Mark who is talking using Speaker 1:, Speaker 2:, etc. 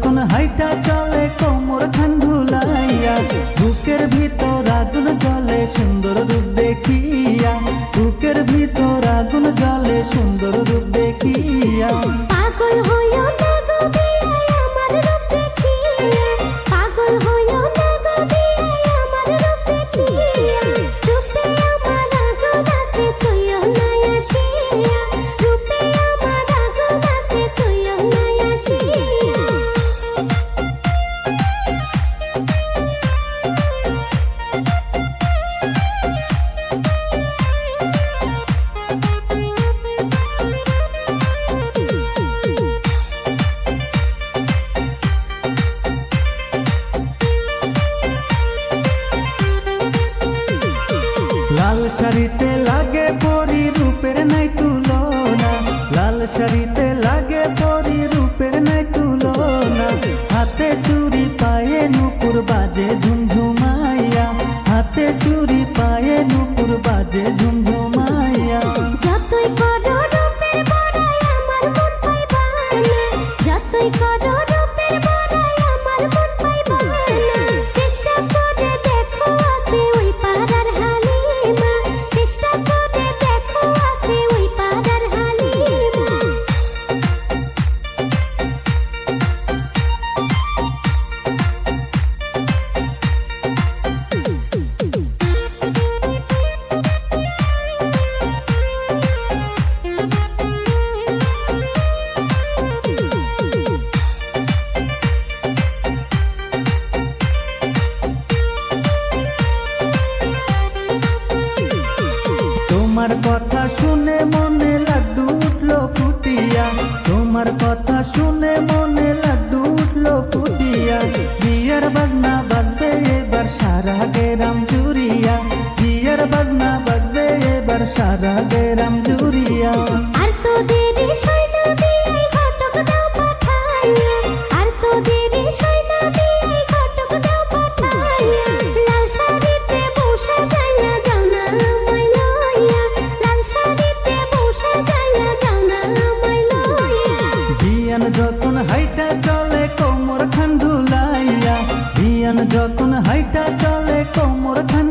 Speaker 1: যখন হাইটা চলে কোমর খান ঢুলাইয়া, বুকের ভিতর আগুন জ্বলে সুন্দর রূপ দেখিয়া, বুকের ভিতর আগুন জ্বলে সুন্দর রূপ দেখিয়া।
Speaker 2: পাগল হইও না গো বিয়াই আমার রূপ দেখিয়া, পাগল হইও না গো বিয়াই আমার রূপ দেখিয়া। রূপে আমার আগুন আছে ছুঁয়ো না আসিয়া, রূপে আমার আগুন আছে ছুঁয়ো না আসিয়া।
Speaker 1: লাল শাড়িতে লাগে পরি রূপের নাই তুলনা, লাল শাড়িতে লাগে পরি রূপের নাই তুলনা। হাতে চুড়ি পায়ে নুপুর বাজে ঝুমঝুমাইয়া, হাতে চুড়ি পায়ে নুপুর বাজে ঝুমঝুমাইয়া।
Speaker 2: যতই করো রূপের বড়াই আমার মন পাইবা না, যতই করো রূপের বড়াই আমার মন পাইবা না। চেষ্টা করে দেখো আছে ওই পাড়ার হালিমা, চেষ্টা করে দেখো আছে ওই পাড়ার হালিমা।
Speaker 1: তোমার কথা শুনে মনে লাড্ডু উঠলো ফুটিয়া, তোমার কথা শুনে মনে লাড্ডু উঠলো ফুটিয়া। বিয়ের বাজনা বাজবে এবার সারা গ্রাম জুড়িয়া, বিয়ের বাজনা বাজবে এবার সারা গ্রাম জুড়িয়া।
Speaker 2: আর তো দেরি সইনা বিয়াই ঘটক দাও পাঠাইয়া, আর তো দেরি সইনা বিয়াই ঘটক দাও পাঠাইয়া। লাল শাড়িতে বসে যাইয়া যাও না আমায় লইয়া, লাল শাড়িতে বসে যাইয়া যাও না আমায় লইয়া।
Speaker 1: বিয়ান যখন হাইটা চলে কোমর খান ঢুলাইয়া, বিয়ান যখন হাইটা চলে কোমর খান